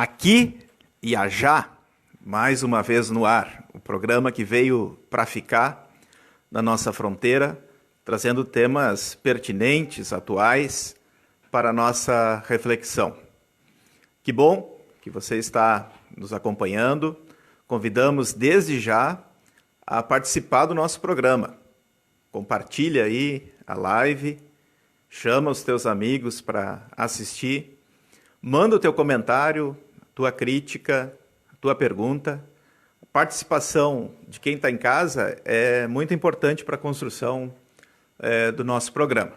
Aqui e já, mais uma vez no ar, o programa que veio para ficar na nossa fronteira, trazendo temas pertinentes, atuais, para a nossa reflexão. Que bom que você está nos acompanhando. Convidamos desde já a participar do nosso programa. Compartilha aí a live, chama os teus amigos para assistir, manda o teu comentário, tua crítica, tua pergunta. A participação de quem está em casa é muito importante para a construção do nosso programa.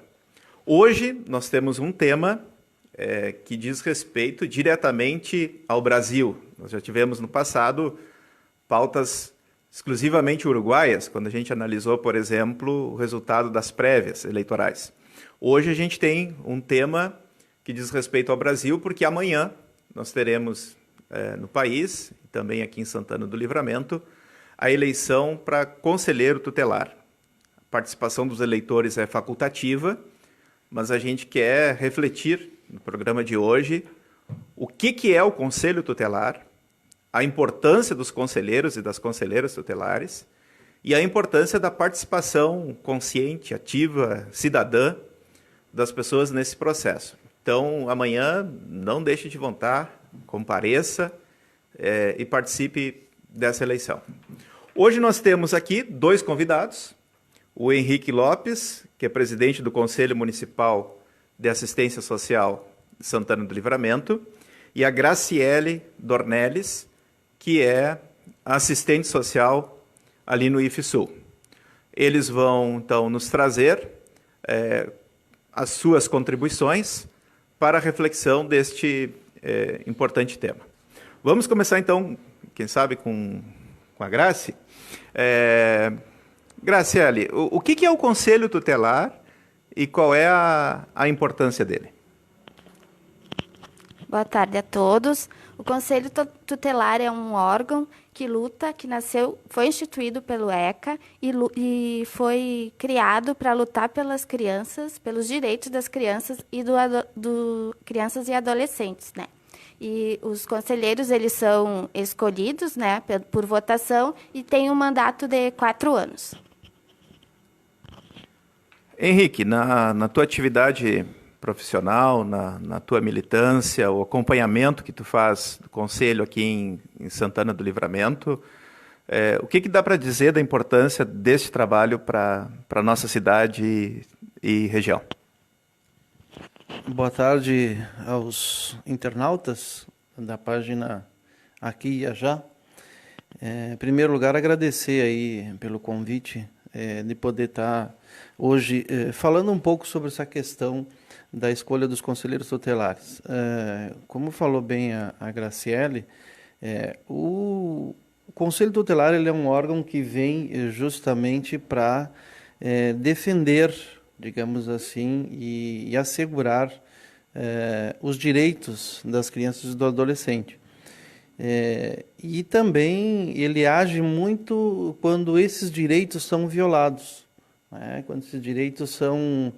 Hoje nós temos um tema que diz respeito diretamente ao Brasil. Nós já tivemos no passado pautas exclusivamente uruguaias, quando a gente analisou, por exemplo, o resultado das prévias eleitorais. Hoje a gente tem um tema que diz respeito ao Brasil, porque amanhã nós teremos no país, e também aqui em Santana do Livramento, a eleição para conselheiro tutelar. A participação dos eleitores é facultativa, mas a gente quer refletir no programa de hoje o que é o Conselho Tutelar, a importância dos conselheiros e das conselheiras tutelares e a importância da participação consciente, ativa, cidadã das pessoas nesse processo. Então, amanhã, não deixe de votar, compareça e participe dessa eleição. Hoje nós temos aqui dois convidados, o Henrique Lopes, que é presidente do Conselho Municipal de Assistência Social de Santana do Livramento, e a Graciele Dornelles, que é assistente social ali no IFSul. Eles vão, então, nos trazer as suas contribuições para a reflexão deste importante tema. Vamos começar, então, quem sabe, com a Graci. Graciele, o que é o Conselho Tutelar e qual é a importância dele? Boa tarde a todos. O Conselho Tutelar é um órgão que luta, que nasceu, foi instituído pelo ECA e foi criado para lutar pelas crianças, pelos direitos das crianças e crianças e adolescentes, né? E os conselheiros, eles são escolhidos, né, por votação e têm um mandato de 4 anos. Henrique, na tua atividade profissional, na tua militância, o acompanhamento que tu faz do Conselho aqui em Santana do Livramento, o que dá para dizer da importância desse trabalho para a nossa cidade e região? Boa tarde aos internautas da página Aqui e Já. Em primeiro lugar, agradecer aí pelo convite de poder estar hoje falando um pouco sobre essa questão da escolha dos conselheiros tutelares. Como falou bem a Graciele, o Conselho Tutelar ele é um órgão que vem justamente para defender, digamos assim, e assegurar os direitos das crianças e do adolescente. E também ele age muito quando esses direitos são violados, né? Quando esses direitos são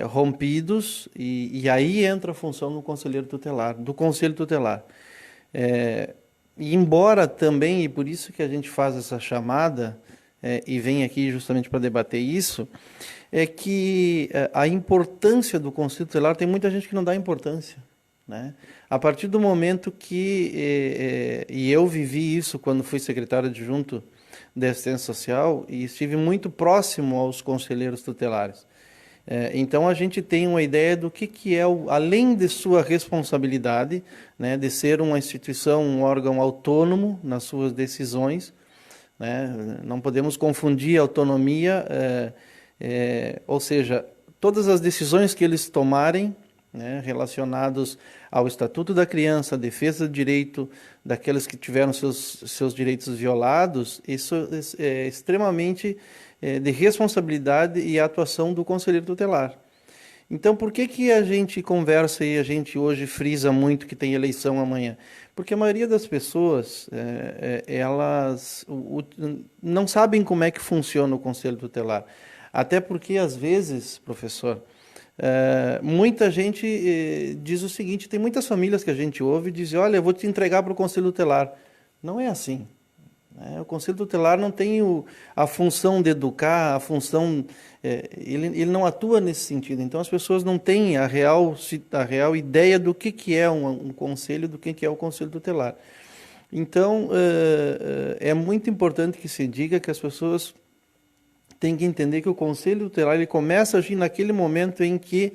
rompidos, e aí entra a função do conselheiro tutelar, do Conselho Tutelar. E embora também, e por isso que a gente faz essa chamada, e vem aqui justamente para debater isso, é que a importância do Conselho Tutelar, tem muita gente que não dá importância, né? A partir do momento que, e eu vivi isso quando fui secretário adjunto da Assistência Social, e estive muito próximo aos conselheiros tutelares. Então, a gente tem uma ideia do que é, além de sua responsabilidade, né, de ser uma instituição, um órgão autônomo nas suas decisões, né? Não podemos confundir autonomia, ou seja, todas as decisões que eles tomarem, né, relacionados ao Estatuto da Criança, a defesa do direito daqueles que tiveram seus direitos violados, isso é extremamente de responsabilidade e atuação do conselheiro tutelar. Então, por que a gente conversa e a gente hoje frisa muito que tem eleição amanhã? Porque a maioria das pessoas, elas não sabem como é que funciona o conselho tutelar. Até porque, às vezes, professor, Muita gente diz o seguinte, tem muitas famílias que a gente ouve e dizem, olha, eu vou te entregar para o Conselho Tutelar. Não é assim. O Conselho Tutelar não tem a função de educar, a função... ele não atua nesse sentido. Então, as pessoas não têm a real ideia do que é um conselho, do que é o Conselho Tutelar. Então, é muito importante que se diga que as pessoas têm que entender que o Conselho Tutelar ele começa a agir naquele momento em que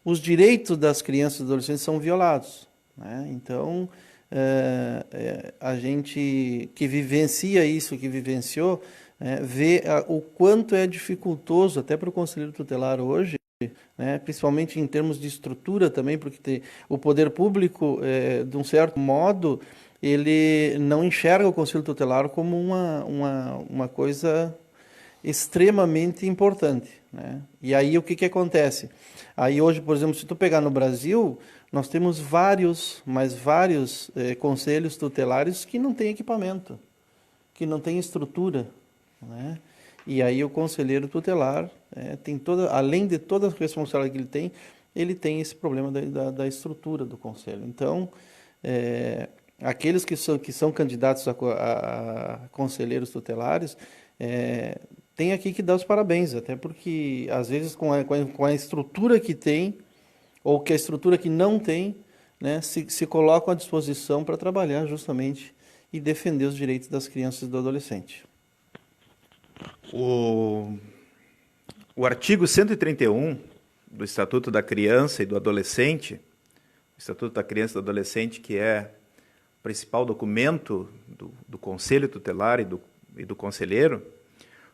os direitos das crianças e adolescentes são violados, né? Então, a gente que vivencia isso, que vivenciou, vê o quanto é dificultoso até para o conselheiro tutelar hoje, né, principalmente em termos de estrutura também, porque o poder público, de um certo modo, ele não enxerga o conselho tutelar como uma coisa extremamente importante, né? E aí o que acontece? Aí hoje, por exemplo, se tu pegar no Brasil, nós temos vários conselhos tutelares que não têm equipamento, que não têm estrutura, né? E aí o conselheiro tutelar tem além de toda a responsabilidade que ele tem esse problema da estrutura do conselho. Então, aqueles que são candidatos a conselheiros tutelares tem aqui que dar os parabéns, até porque às vezes com a estrutura que tem ou que a estrutura que não tem, né, se colocam à disposição para trabalhar justamente e defender os direitos das crianças e do adolescente. O artigo 131 do Estatuto da Criança e do Adolescente, o Estatuto da Criança e do Adolescente, que é o principal documento do Conselho Tutelar e do Conselheiro,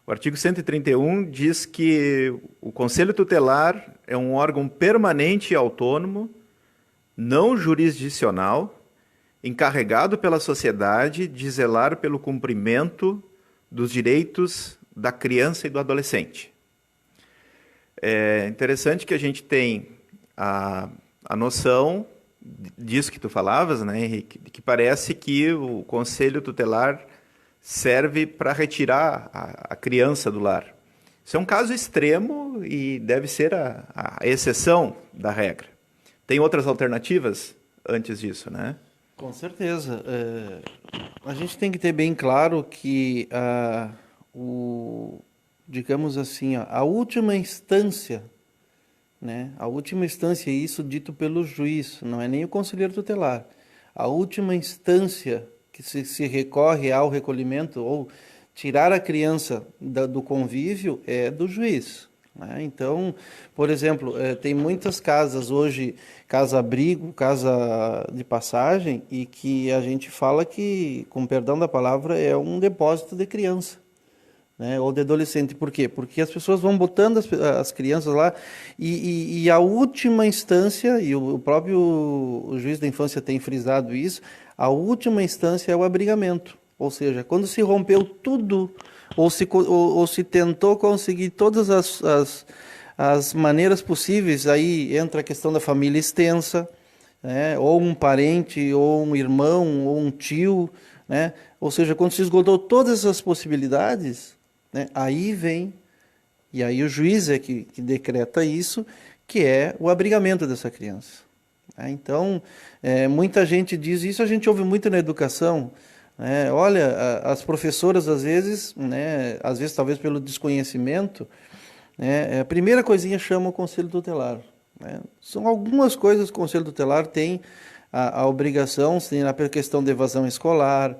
o artigo 131 diz que o Conselho Tutelar é um órgão permanente e autônomo, não jurisdicional, encarregado pela sociedade de zelar pelo cumprimento dos direitos da criança e do adolescente. É interessante que a gente tem a noção disso que tu falavas, né, Henrique, que parece que o Conselho Tutelar serve para retirar a criança do lar. Isso é um caso extremo e deve ser a exceção da regra. Tem outras alternativas antes disso, né? Com certeza. A gente tem que ter bem claro que, digamos assim, a última instância, né? A última instância, isso dito pelo juiz, não é nem o conselheiro tutelar. A última instância que se recorre ao recolhimento ou tirar a criança do convívio é do juiz, né? Então, por exemplo, tem muitas casas hoje, casa-abrigo, casa de passagem, e que a gente fala que, com perdão da palavra, é um depósito de criança, né, ou de adolescente. Por quê? Porque as pessoas vão botando as crianças lá e a última instância, e o próprio juiz da infância tem frisado isso, a última instância é o abrigamento. Ou seja, quando se rompeu tudo, ou se tentou conseguir todas as maneiras possíveis, aí entra a questão da família extensa, né, ou um parente, ou um irmão, ou um tio, né? Ou seja, quando se esgotou todas as possibilidades, né, aí vem, e aí o juiz é que decreta isso, que é o abrigamento dessa criança. Então, muita gente diz, isso a gente ouve muito na educação, né? Olha, as professoras às vezes talvez pelo desconhecimento, né, a primeira coisinha chama o conselho tutelar, né? São algumas coisas que o conselho tutelar tem a obrigação, tem a questão de evasão escolar,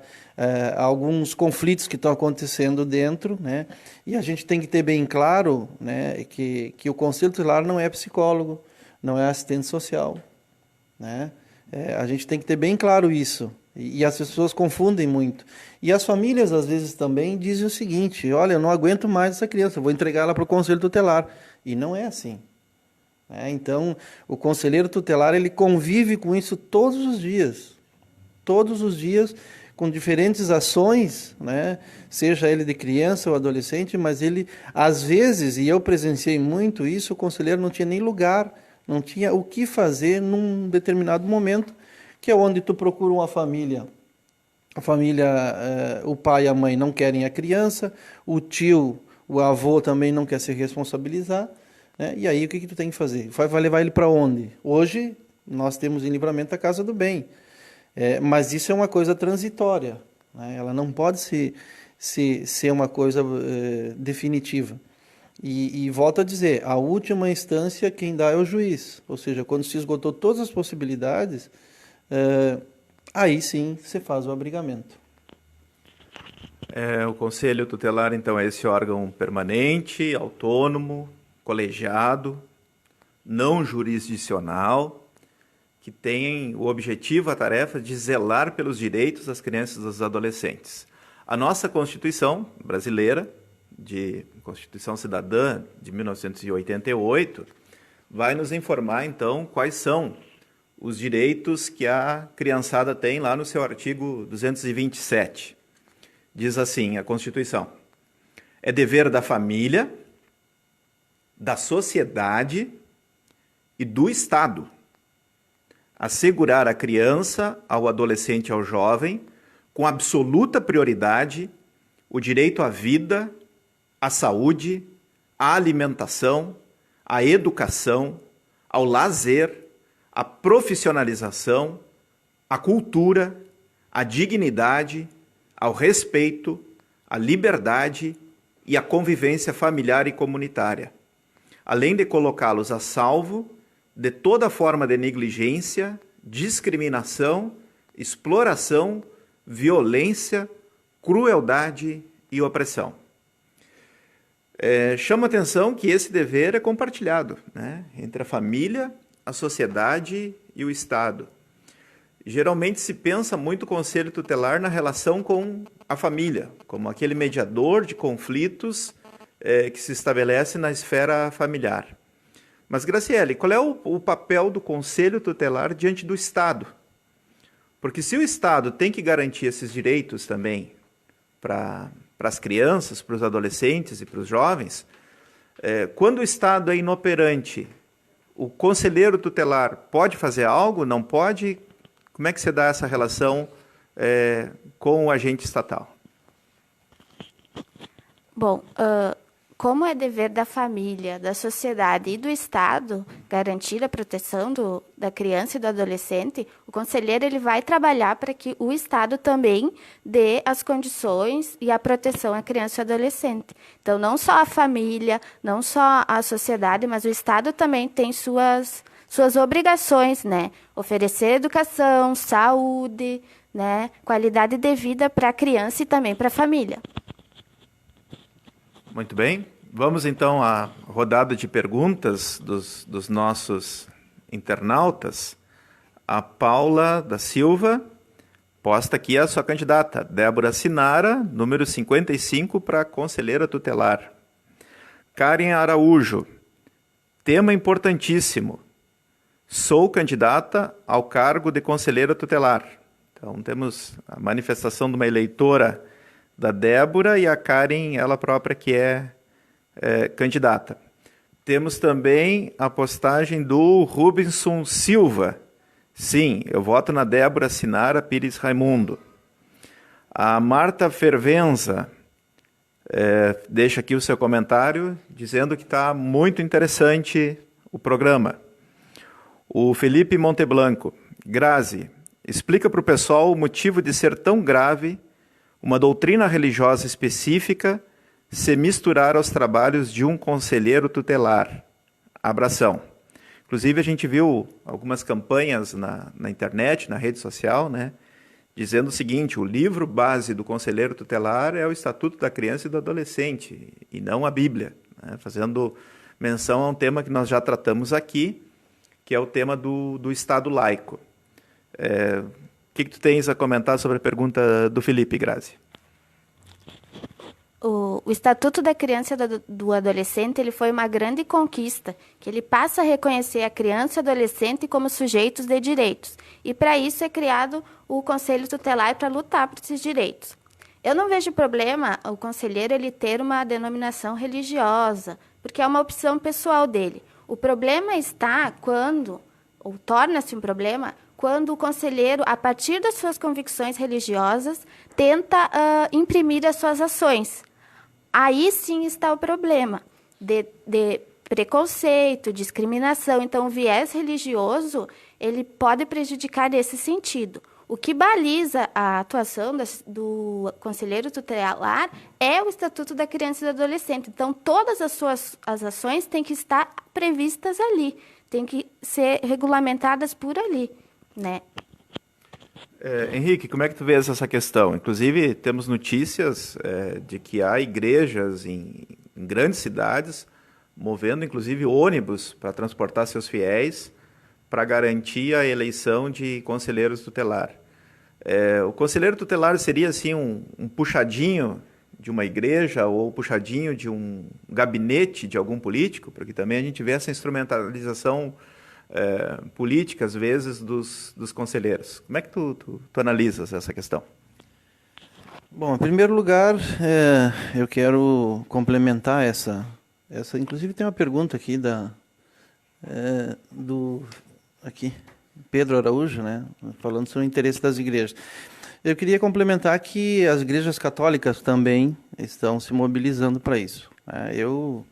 alguns conflitos que estão acontecendo dentro, né? E a gente tem que ter bem claro, né, que o conselho tutelar não é psicólogo, não é assistente social, né? A gente tem que ter bem claro isso, e as pessoas confundem muito. E as famílias, às vezes, também dizem o seguinte, olha, eu não aguento mais essa criança, eu vou entregar ela para o conselho tutelar. E não é assim. Então, o conselheiro tutelar, ele convive com isso todos os dias, com diferentes ações, né? Seja ele de criança ou adolescente, mas ele, às vezes, e eu presenciei muito isso, o conselheiro não tinha nem lugar, não tinha o que fazer num determinado momento, que é onde tu procura uma família. A família, o pai e a mãe não querem a criança, o tio, o avô também não quer se responsabilizar, né? E aí o que tu tem que fazer? Vai levar ele para onde? Hoje nós temos em Livramento a Casa do Bem, mas isso é uma coisa transitória, né? Ela não pode ser uma coisa definitiva. E volto a dizer, a última instância quem dá é o juiz, ou seja, quando se esgotou todas as possibilidades, aí sim você faz o abrigamento. O Conselho Tutelar, então, é esse órgão permanente, autônomo, colegiado, não jurisdicional, que tem o objetivo, a tarefa de zelar pelos direitos das crianças e dos adolescentes. A nossa Constituição brasileira, Constituição Cidadã de 1988, vai nos informar, então, quais são os direitos que a criançada tem lá no seu artigo 227. Diz assim a Constituição: é dever da família, da sociedade e do Estado assegurar à criança, ao adolescente e ao jovem, com absoluta prioridade, o direito à vida, à saúde, à alimentação, à educação, ao lazer, à profissionalização, à cultura, à dignidade, ao respeito, à liberdade e à convivência familiar e comunitária, além de colocá-los a salvo de toda forma de negligência, discriminação, exploração, violência, crueldade e opressão. Chama atenção que esse dever é compartilhado, né, entre a família, a sociedade e o Estado. Geralmente se pensa muito o Conselho Tutelar na relação com a família, como aquele mediador de conflitos que se estabelece na esfera familiar. Mas, Graciele, qual é o papel do Conselho Tutelar diante do Estado? Porque se o Estado tem que garantir esses direitos também para as crianças, para os adolescentes e para os jovens, quando o Estado é inoperante, o conselheiro tutelar pode fazer algo, não pode? Como é que você dá essa relação com o agente estatal? Bom, como é dever da família, da sociedade e do Estado garantir a proteção da criança e do adolescente, o conselheiro ele vai trabalhar para que o Estado também dê as condições e a proteção à criança e ao adolescente. Então, não só a família, não só a sociedade, mas o Estado também tem suas obrigações, né? Oferecer educação, saúde, né? Qualidade de vida para a criança e também para a família. Muito bem. Vamos, então, à rodada de perguntas dos nossos internautas. A Paula da Silva posta aqui a sua candidata, Débora Sinara, número 55, para conselheira tutelar. Karen Araújo, tema importantíssimo. Sou candidata ao cargo de conselheira tutelar. Então, temos a manifestação de uma eleitora da Débora e a Karen, ela própria, que é candidata. Temos também a postagem do Rubinson Silva. Sim, eu voto na Débora Sinara Pires Raimundo. A Marta Fervenza deixa aqui o seu comentário, dizendo que está muito interessante o programa. O Felipe Monteblanco. Grazi, explica para o pessoal o motivo de ser tão grave uma doutrina religiosa específica se misturar aos trabalhos de um conselheiro tutelar. Abração. Inclusive, a gente viu algumas campanhas na internet, na rede social, né, dizendo o seguinte: o livro base do conselheiro tutelar é o Estatuto da Criança e do Adolescente, e não a Bíblia, né, fazendo menção a um tema que nós já tratamos aqui, que é o tema do Estado laico. O que tu tens a comentar sobre a pergunta do Felipe, Grazi? O Estatuto da Criança e do Adolescente ele foi uma grande conquista, que ele passa a reconhecer a criança e o adolescente como sujeitos de direitos. E, para isso, é criado o Conselho Tutelar para lutar por esses direitos. Eu não vejo problema o conselheiro ele ter uma denominação religiosa, porque é uma opção pessoal dele. O problema está quando, ou torna-se um problema, quando o conselheiro, a partir das suas convicções religiosas, tenta imprimir as suas ações. Aí sim está o problema de preconceito, discriminação. Então, o viés religioso, ele pode prejudicar nesse sentido. O que baliza a atuação do conselheiro tutelar é o Estatuto da Criança e do Adolescente. Então, todas as ações têm que estar previstas ali, têm que ser regulamentadas por ali, né? Henrique, como é que tu vês essa questão? Inclusive, temos notícias de que há igrejas em grandes cidades movendo, inclusive, ônibus para transportar seus fiéis para garantir a eleição de conselheiros tutelar. O conselheiro tutelar seria assim um puxadinho de uma igreja ou puxadinho de um gabinete de algum político, porque também a gente vê essa instrumentalização política, às vezes, dos conselheiros. Como é que tu analisas essa questão? Bom, em primeiro lugar, eu quero complementar essa. Inclusive, tem uma pergunta aqui do Pedro Araújo, né, falando sobre o interesse das igrejas. Eu queria complementar que as igrejas católicas também estão se mobilizando para isso. Eu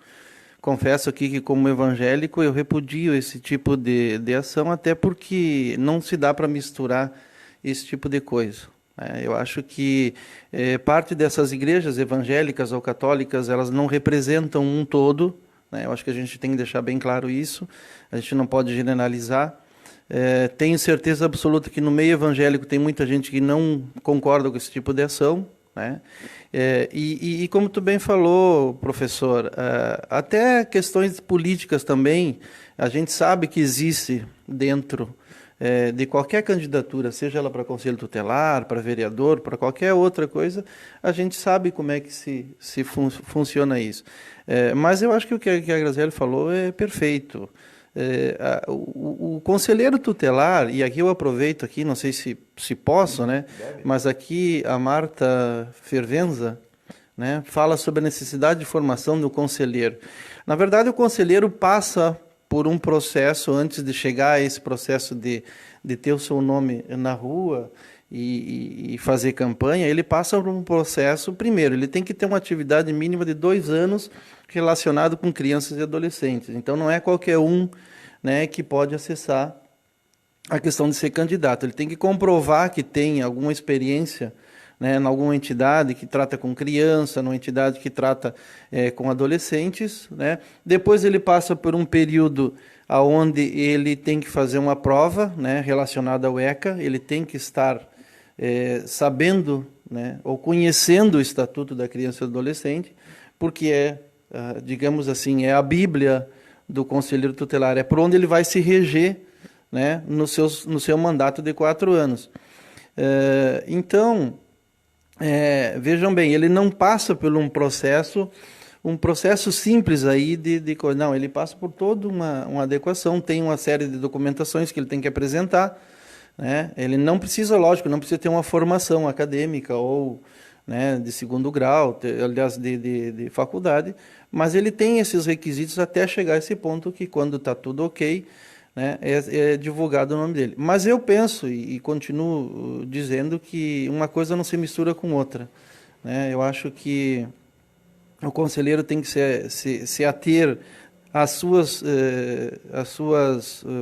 confesso aqui que, como evangélico, eu repudio esse tipo de ação, até porque não se dá para misturar esse tipo de coisa. Eu acho que parte dessas igrejas evangélicas ou católicas, elas não representam um todo, né? Eu acho que a gente tem que deixar bem claro isso, a gente não pode generalizar. Tenho certeza absoluta que no meio evangélico tem muita gente que não concorda com esse tipo de ação, né? E como tu bem falou, professor, até questões políticas também, a gente sabe que existe dentro de qualquer candidatura, seja ela para conselho tutelar, para vereador, para qualquer outra coisa, a gente sabe como é que funciona isso. Mas eu acho que o que a Graziele falou é perfeito. O conselheiro tutelar, e aqui eu aproveito aqui, não sei se posso, né? Mas aqui a Marta Fervenza, né, fala sobre a necessidade de formação do conselheiro. Na verdade, o conselheiro passa por um processo, antes de chegar a esse processo de ter o seu nome na rua e fazer campanha, ele passa por um processo, primeiro, ele tem que ter uma atividade mínima de 2 anos relacionado com crianças e adolescentes. Então, não é qualquer um, né, que pode acessar a questão de ser candidato. Ele tem que comprovar que tem alguma experiência, né, em alguma entidade que trata com criança, numa entidade que trata com adolescentes, né? Depois ele passa por um período onde ele tem que fazer uma prova, né, relacionada ao ECA, ele tem que estar sabendo, né, ou conhecendo o Estatuto da Criança e do Adolescente, porque digamos assim, é a Bíblia do conselheiro tutelar, é por onde ele vai se reger, né, no seu mandato de 4 anos. Então, vejam bem, ele não passa por um processo simples aí não, ele passa por toda uma adequação, tem uma série de documentações que ele tem que apresentar, né? Ele não precisa, lógico, não precisa ter uma formação acadêmica ou, né, de 2º grau, aliás, de faculdade, mas ele tem esses requisitos até chegar a esse ponto que, quando está tudo ok, né, é divulgado o nome dele. Mas eu penso e continuo dizendo que uma coisa não se mistura com outra, né? Eu acho que o conselheiro tem que se ater às suas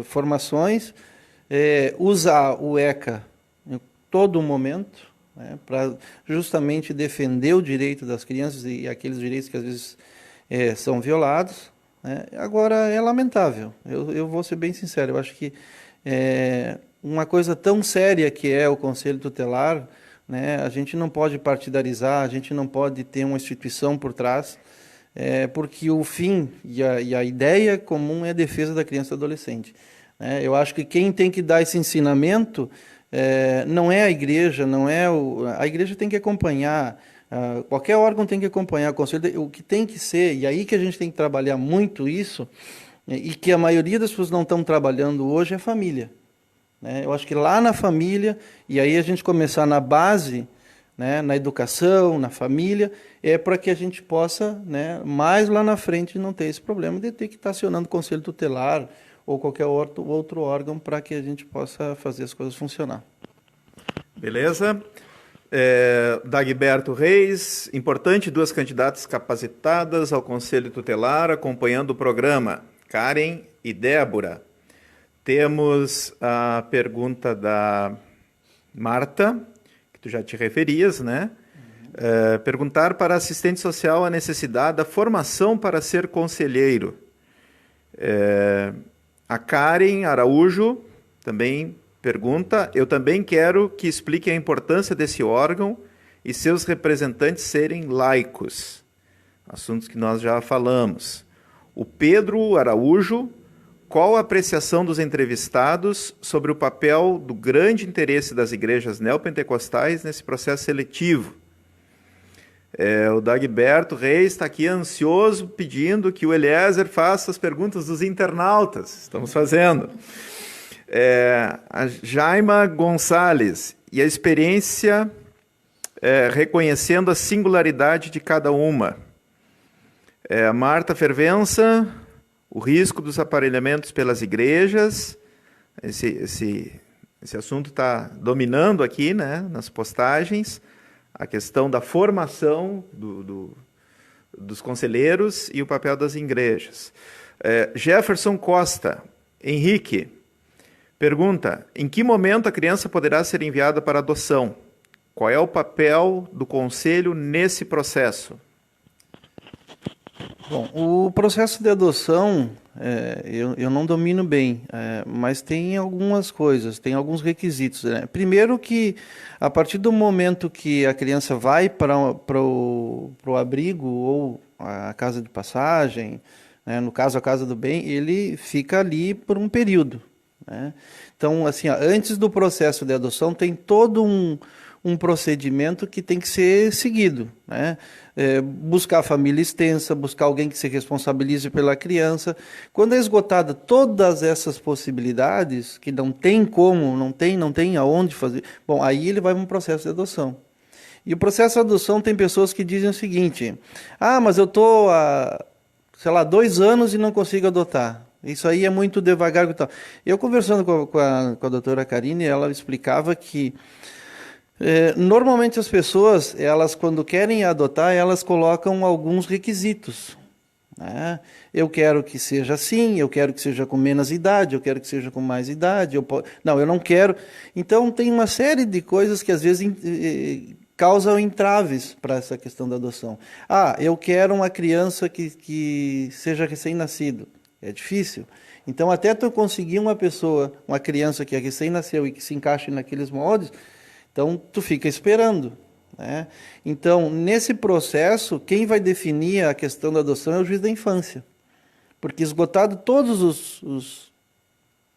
formações, usar o ECA em todo momento, né, para justamente defender o direito das crianças e aqueles direitos que às vezes são violados, né? Agora, é lamentável, eu vou ser bem sincero, eu acho que uma coisa tão séria que é o Conselho Tutelar, né, a gente não pode partidarizar, a gente não pode ter uma instituição por trás, porque o fim e a ideia comum é a defesa da criança e do adolescente, né? Eu acho que quem tem que dar esse ensinamento não é a igreja, a igreja tem que acompanhar, qualquer órgão tem que acompanhar o conselho, o que tem que ser, e aí que a gente tem que trabalhar muito isso, e que a maioria das pessoas não estão trabalhando hoje, é a família, né? Eu acho que lá na família, e aí a gente começar na base, né, na educação, na família, para que a gente possa, né, mais lá na frente não ter esse problema de ter que estar acionando o conselho tutelar ou qualquer outro órgão para que a gente possa fazer as coisas funcionar. Beleza? Dagberto Reis, importante, 2 candidatas capacitadas ao Conselho Tutelar acompanhando o programa, Karen e Débora. Temos a pergunta da Marta, que tu já te referias, né? Perguntar para assistente social a necessidade da formação para ser conselheiro. A Karen Araújo também pergunta, eu também quero que explique a importância desse órgão e seus representantes serem laicos. Assuntos que nós já falamos. O Pedro Araújo, qual a apreciação dos entrevistados sobre o papel do grande interesse das igrejas neopentecostais nesse processo seletivo? O Dagberto Reis está aqui ansioso pedindo que o Eliezer faça as perguntas dos internautas. Estamos fazendo. A Jaima Gonçalves, e a experiência reconhecendo a singularidade de cada uma. A Marta Fervença, o risco dos aparelhamentos pelas igrejas. Esse assunto está dominando aqui, né, nas postagens. A questão da formação dos conselheiros e o papel das igrejas. Jefferson Costa, Henrique, pergunta, em que momento a criança poderá ser enviada para adoção? Qual é o papel do conselho nesse processo? Bom, o processo de adoção, eu não domino bem, mas tem algumas coisas, tem alguns requisitos, né? Primeiro que, a partir do momento que a criança vai para o abrigo ou a casa de passagem, né, no caso a casa do bem, ele fica ali por um período, né? Então, assim, antes do processo de adoção tem todo um procedimento que tem que ser seguido, né? Buscar a família extensa, buscar alguém que se responsabilize pela criança. Quando é esgotada todas essas possibilidades, que não tem como, não tem aonde fazer, bom, aí ele vai para um processo de adoção. E o processo de adoção tem pessoas que dizem o seguinte, mas eu estou há, 2 anos e não consigo adotar. Isso aí é muito devagar e tal. Eu conversando com a doutora Karine, ela explicava que normalmente as pessoas, elas quando querem adotar, elas colocam alguns requisitos, né? Eu quero que seja assim, eu quero que seja com menos idade, eu quero que seja com mais idade, não, eu não quero. Então tem uma série de coisas que às vezes causam entraves para essa questão da adoção. Eu quero uma criança que seja recém-nascido. É difícil. Então até tu conseguir uma criança que é recém-nasceu e que se encaixe naqueles moldes, então, tu fica esperando, né? Então, nesse processo, quem vai definir a questão da adoção é o juiz da infância. Porque esgotado todos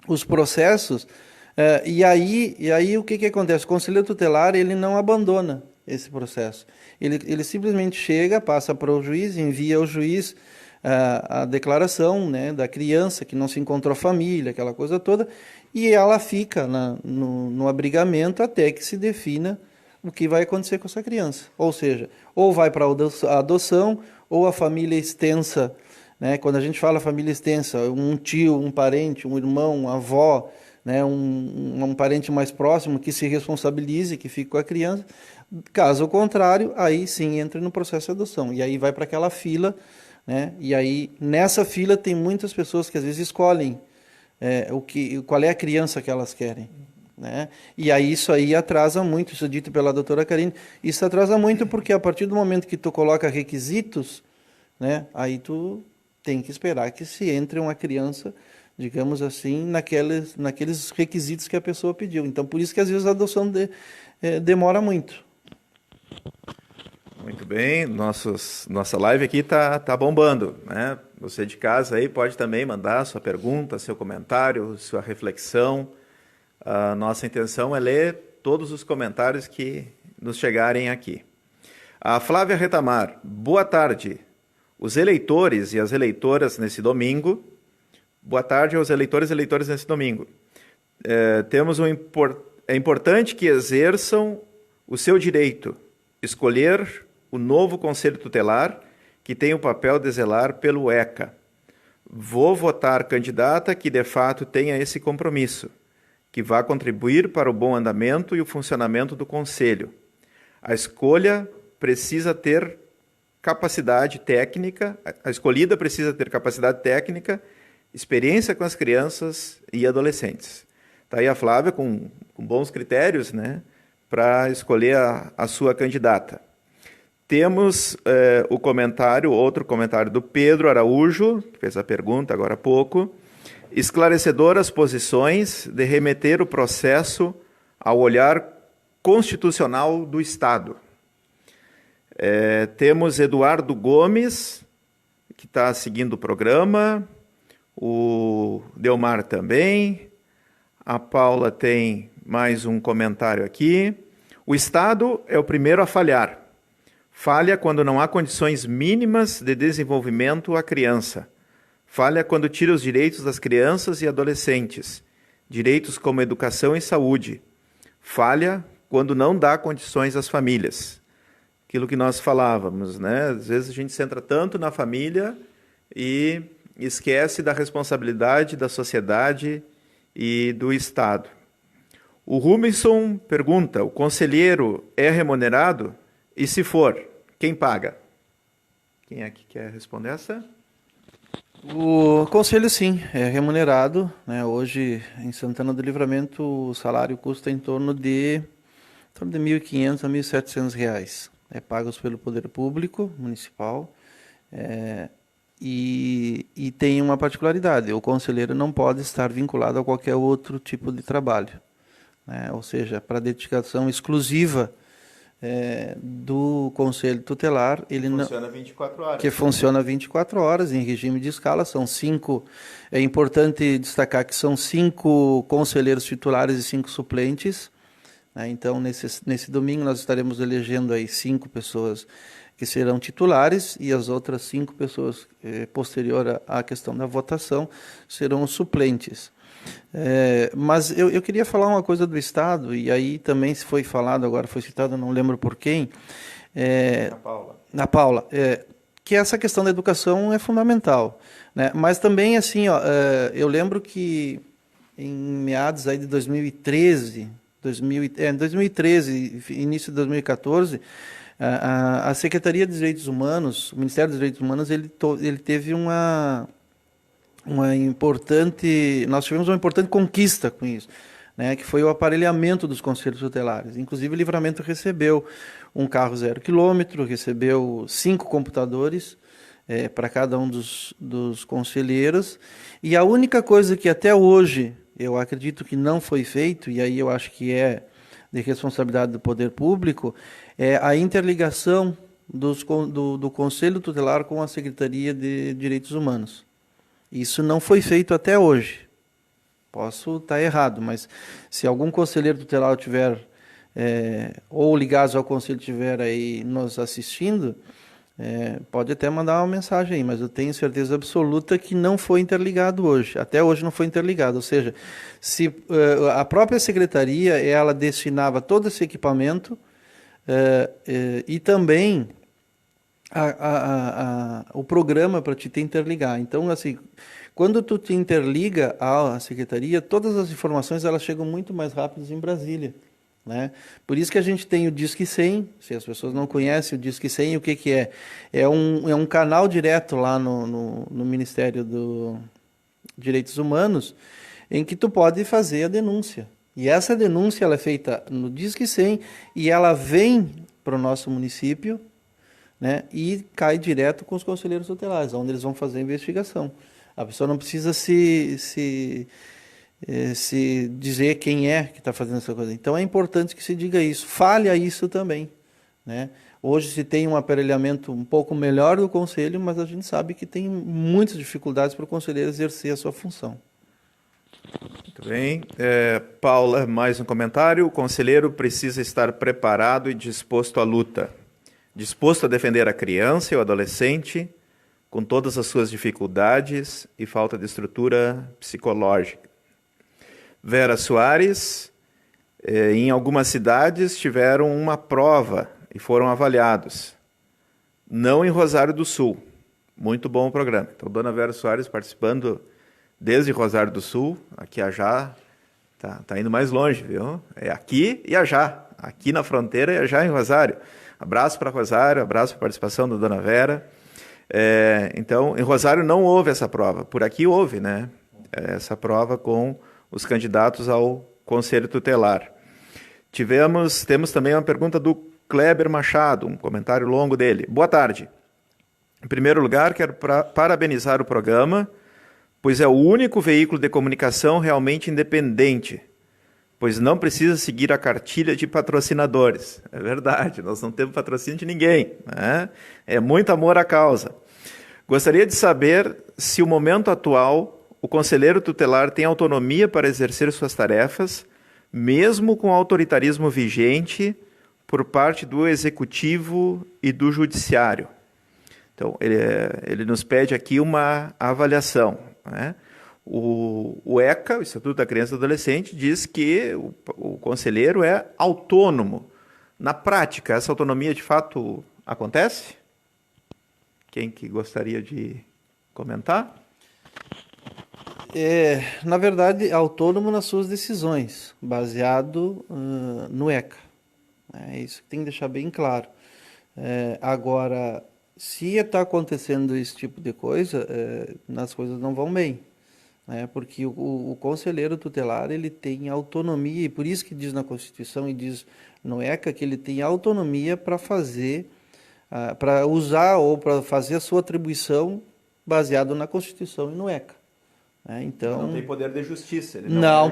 os processos, e aí o que acontece? O conselheiro tutelar, ele não abandona esse processo. Ele simplesmente chega, passa para o juiz, envia ao juiz a declaração, né, da criança que não se encontrou família, aquela coisa toda, e ela fica no abrigamento até que se defina o que vai acontecer com essa criança. Ou seja, ou vai para a adoção, ou a família extensa, né? Quando a gente fala família extensa, um tio, um parente, um irmão, uma avó, né? um parente mais próximo que se responsabilize, que fique com a criança. Caso contrário, aí sim entra no processo de adoção. E aí vai para aquela fila, né? E aí nessa fila tem muitas pessoas que às vezes escolhem qual é a criança que elas querem, né? E aí isso aí atrasa muito, isso é dito pela doutora Karine, isso atrasa muito porque a partir do momento que tu coloca requisitos, né, aí tu tem que esperar que se entre uma criança, digamos assim, naqueles requisitos que a pessoa pediu. Então por isso que às vezes a adoção demora muito. Muito bem, nossa live aqui tá bombando, né? Você de casa aí pode também mandar sua pergunta, seu comentário, sua reflexão. A nossa intenção é ler todos os comentários que nos chegarem aqui. A Flávia Retamar, boa tarde. Os eleitores e as eleitoras nesse domingo, boa tarde aos eleitores e eleitoras nesse domingo. É importante que exerçam o seu direito, escolher o novo Conselho Tutelar, que tem o papel de zelar pelo ECA. Vou votar candidata que, de fato, tenha esse compromisso, que vá contribuir para o bom andamento e o funcionamento do Conselho. A escolha precisa ter capacidade técnica, a escolhida precisa ter capacidade técnica, experiência com as crianças e adolescentes. Está aí a Flávia com bons critérios, né, para escolher a sua candidata. Temos outro comentário do Pedro Araújo, que fez a pergunta agora há pouco. Esclarecedoras posições de remeter o processo ao olhar constitucional do Estado. Temos Eduardo Gomes, que está seguindo o programa, o Delmar também, a Paula tem mais um comentário aqui. O Estado é o primeiro a falhar. Falha quando não há condições mínimas de desenvolvimento à criança. Falha quando tira os direitos das crianças e adolescentes, direitos como educação e saúde. Falha quando não dá condições às famílias. Aquilo que nós falávamos, né? Às vezes a gente centra tanto na família e esquece da responsabilidade da sociedade e do Estado. O Rumison pergunta, o conselheiro é remunerado? E se for, quem paga? Quem é que quer responder essa? O conselho, sim, é remunerado, né? Hoje, em Santana do Livramento, o salário custa em torno de R$ 1.500 a R$ 1.700. Pagos pelo poder público municipal. E tem uma particularidade, o conselheiro não pode estar vinculado a qualquer outro tipo de trabalho, né? Ou seja, para dedicação exclusiva do Conselho Tutelar, ele funciona 24 horas. Que funciona 24 horas em regime de escala, são 5, é importante destacar que são 5 conselheiros titulares e 5 suplentes, né? Então, nesse domingo nós estaremos elegendo aí 5 pessoas que serão titulares e as outras 5 pessoas, posterior à questão da votação, serão os suplentes. Mas eu queria falar uma coisa do Estado, e aí também se foi falado, agora foi citado, não lembro por quem. Na Paula. Que essa questão da educação é fundamental, né? Mas também, assim, eu lembro que em meados aí de 2013, início de 2014, a Secretaria de Direitos Humanos, o Ministério dos Direitos Humanos, ele teve uma importante, nós tivemos uma importante conquista com isso, né, que foi o aparelhamento dos conselhos tutelares. Inclusive, o Livramento recebeu um carro 0 km, recebeu 5 computadores para cada um dos conselheiros, e a única coisa que até hoje eu acredito que não foi feito, e aí eu acho que é de responsabilidade do poder público, é a interligação do Conselho Tutelar com a Secretaria de Direitos Humanos. Isso não foi feito até hoje. Posso estar errado, mas se algum conselheiro tutelar tiver, ou ligado ao conselho estiver aí nos assistindo, pode até mandar uma mensagem aí, mas eu tenho certeza absoluta que não foi interligado hoje. Até hoje não foi interligado. Ou seja, se a própria secretaria ela destinava todo esse equipamento e também o programa para te interligar. Então, assim, quando tu te interliga à secretaria, todas as informações elas chegam muito mais rápidas em Brasília, né? Por isso que a gente tem o Disque 100, se as pessoas não conhecem o Disque 100, o que é? É um canal direto lá no Ministério dos Direitos Humanos, em que tu pode fazer a denúncia. E essa denúncia ela é feita no Disque 100 e ela vem para o nosso município, né, e cai direto com os conselheiros tutelares, onde eles vão fazer a investigação. A pessoa não precisa se dizer quem é que está fazendo essa coisa. Então é importante que se diga isso. Falha isso também, né? Hoje se tem um aparelhamento um pouco melhor do conselho, mas a gente sabe que tem muitas dificuldades para o conselheiro exercer a sua função. Muito bem. Paula, mais um comentário. O conselheiro precisa estar preparado e disposto à luta. Disposto a defender a criança e o adolescente com todas as suas dificuldades e falta de estrutura psicológica. Vera Soares, em algumas cidades tiveram uma prova e foram avaliados. Não em Rosário do Sul. Muito bom o programa. Então, dona Vera Soares participando desde Rosário do Sul, aqui a Já, tá indo mais longe, viu? É aqui e a Já. aqui na fronteira e já em Rosário. Abraço para Rosário, abraço para a participação da dona Vera. Então, em Rosário não houve essa prova, por aqui houve, né? Essa prova com os candidatos ao Conselho Tutelar. Temos também uma pergunta do Kleber Machado, um comentário longo dele. Boa tarde. Em primeiro lugar, quero parabenizar o programa, pois é o único veículo de comunicação realmente independente, pois não precisa seguir a cartilha de patrocinadores. É verdade, nós não temos patrocínio de ninguém, né? É muito amor à causa. Gostaria de saber se o momento atual, o conselheiro tutelar tem autonomia para exercer suas tarefas, mesmo com o autoritarismo vigente por parte do Executivo e do Judiciário. Então, ele nos pede aqui uma avaliação, né? O ECA, o Estatuto da Criança e do Adolescente, diz que o conselheiro é autônomo. Na prática, essa autonomia de fato acontece? Quem que gostaria de comentar? Na verdade, autônomo nas suas decisões, baseado no ECA. É isso que tem que deixar bem claro. Agora, se está acontecendo esse tipo de coisa, as coisas não vão bem. Porque o conselheiro tutelar ele tem autonomia, e por isso que diz na Constituição e diz no ECA que ele tem autonomia para fazer, para usar ou para fazer a sua atribuição baseado na Constituição e no ECA. Então, não tem poder de justiça. Ele não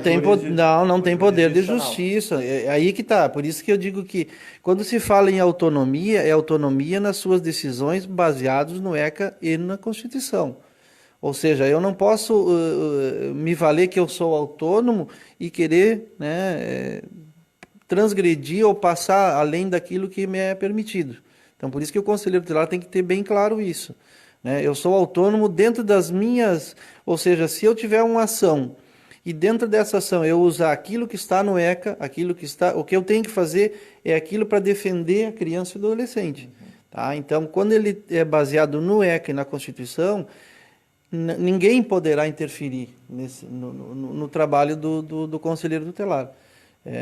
tem poder de justiça. É aí que está. Por isso que eu digo que quando se fala em autonomia, é autonomia nas suas decisões baseadas no ECA e na Constituição. Ou seja, eu não posso me valer que eu sou autônomo e querer, né, transgredir ou passar além daquilo que me é permitido. Então, por isso que o conselheiro tutelar tem que ter bem claro isso. Eu sou autônomo dentro das minhas... Ou seja, se eu tiver uma ação e dentro dessa ação eu usar aquilo que está no ECA, o que eu tenho que fazer é aquilo para defender a criança e o adolescente. Tá? Então, quando ele é baseado no ECA e na Constituição, ninguém poderá interferir no trabalho do conselheiro tutelar.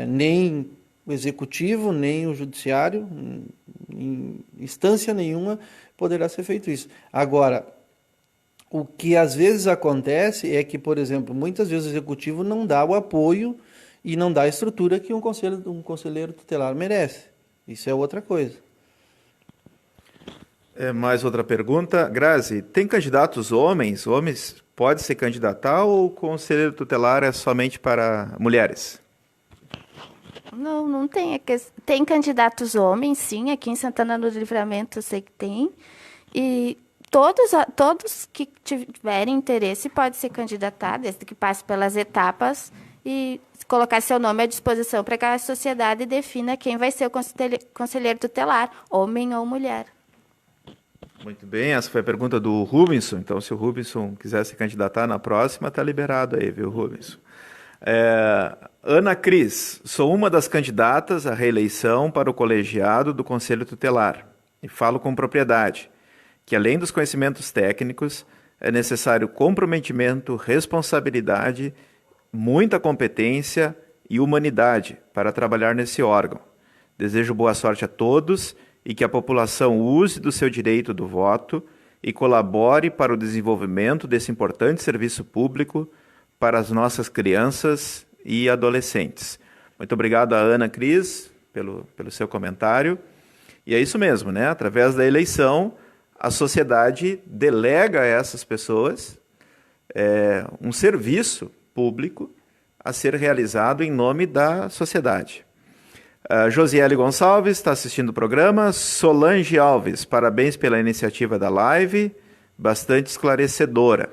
Nem o executivo, nem o judiciário, em instância nenhuma poderá ser feito isso. Agora, o que às vezes acontece é que, por exemplo, muitas vezes o executivo não dá o apoio e não dá a estrutura que um conselheiro tutelar merece. Isso é outra coisa. Mais outra pergunta. Grazi, tem candidatos homens? Homens pode se candidatar ou o conselheiro tutelar é somente para mulheres? Não tem. Tem candidatos homens, sim. Aqui em Santana do Livramento eu sei que tem. E todos que tiverem interesse podem se candidatar, desde que passe pelas etapas e colocar seu nome à disposição para que a sociedade defina quem vai ser o conselheiro tutelar, homem ou mulher. Muito bem, essa foi a pergunta do Rubinson. Então, se o Rubinson quiser se candidatar na próxima, está liberado aí, viu, Rubinson? Ana Cris, sou uma das candidatas à reeleição para o colegiado do Conselho Tutelar e falo com propriedade que, além dos conhecimentos técnicos, é necessário comprometimento, responsabilidade, muita competência e humanidade para trabalhar nesse órgão. Desejo boa sorte a todos e que a população use do seu direito do voto e colabore para o desenvolvimento desse importante serviço público para as nossas crianças e adolescentes. Muito obrigado a Ana Cris pelo seu comentário. E é isso mesmo, né? Através da eleição, a sociedade delega a essas pessoas um serviço público a ser realizado em nome da sociedade. Josiele Gonçalves está assistindo o programa. Solange Alves, parabéns pela iniciativa da live, bastante esclarecedora.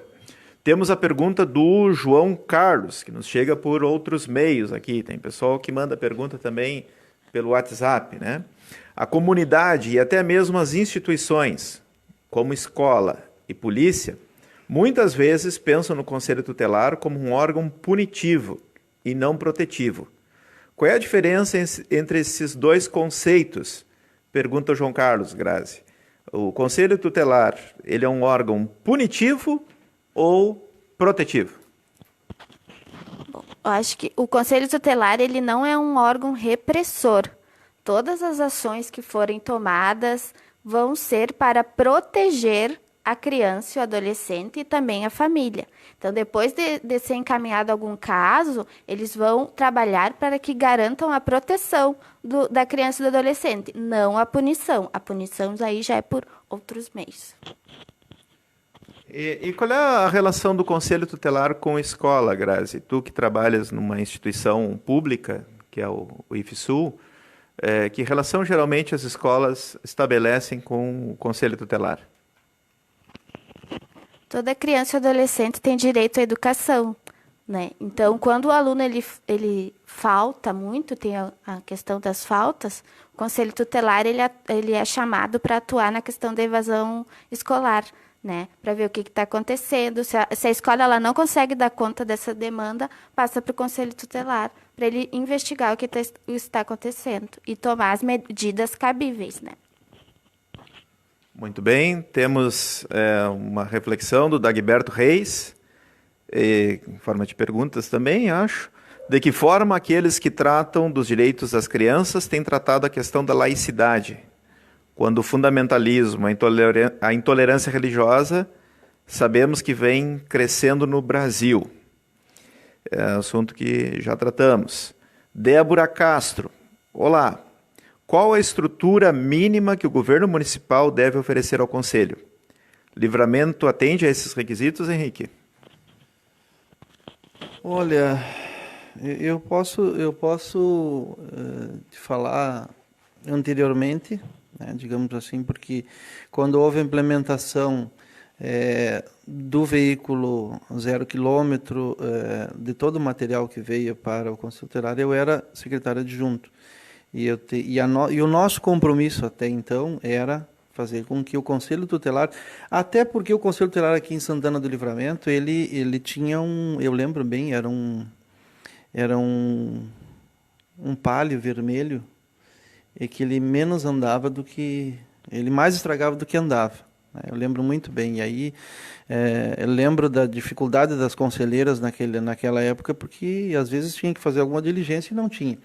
Temos a pergunta do João Carlos, que nos chega por outros meios aqui. Tem pessoal que manda pergunta também pelo WhatsApp, né? A comunidade e até mesmo as instituições, como escola e polícia, muitas vezes pensam no Conselho Tutelar como um órgão punitivo e não protetivo. Qual é a diferença entre esses dois conceitos? Pergunta João Carlos Grazi. O Conselho Tutelar, ele é um órgão punitivo ou protetivo? Bom, eu acho que o Conselho Tutelar ele não é um órgão repressor. Todas as ações que forem tomadas vão ser para proteger a criança e o adolescente e também a família. Então, depois de ser encaminhado algum caso, eles vão trabalhar para que garantam a proteção da criança e do adolescente, não a punição. A punição aí já é por outros meios. E qual é a relação do Conselho Tutelar com a escola, Grazi? Tu que trabalhas numa instituição pública, que é o IFSU, que relação geralmente as escolas estabelecem com o Conselho Tutelar? Toda criança e adolescente tem direito à educação, né? Então, quando o aluno ele falta muito, tem a questão das faltas, o Conselho Tutelar ele é chamado para atuar na questão da evasão escolar, né? Para ver o que está acontecendo. Se a escola ela não consegue dar conta dessa demanda, passa para o Conselho Tutelar para ele investigar o que está acontecendo e tomar as medidas cabíveis, né? Muito bem, temos uma reflexão do Dagberto Reis, em forma de perguntas também, acho. De que forma aqueles que tratam dos direitos das crianças têm tratado a questão da laicidade, quando o fundamentalismo, a intolerância religiosa, sabemos que vem crescendo no Brasil? É assunto que já tratamos. Débora Castro, olá. Qual a estrutura mínima que o governo municipal deve oferecer ao Conselho? Livramento atende a esses requisitos, Henrique? Olha, eu posso te falar anteriormente, né, digamos assim, porque quando houve a implementação do veículo 0 quilômetro, de todo o material que veio para o Conselho Tutelar, eu era secretário adjunto. E o nosso compromisso até então era fazer com que o Conselho Tutelar, até porque o Conselho Tutelar aqui em Santana do Livramento, ele tinha eu lembro bem, era um Palio vermelho, e que ele menos andava ele mais estragava do que andava. Eu lembro muito bem. E aí eu lembro da dificuldade das conselheiras naquela época, porque às vezes tinha que fazer alguma diligência e não tinha.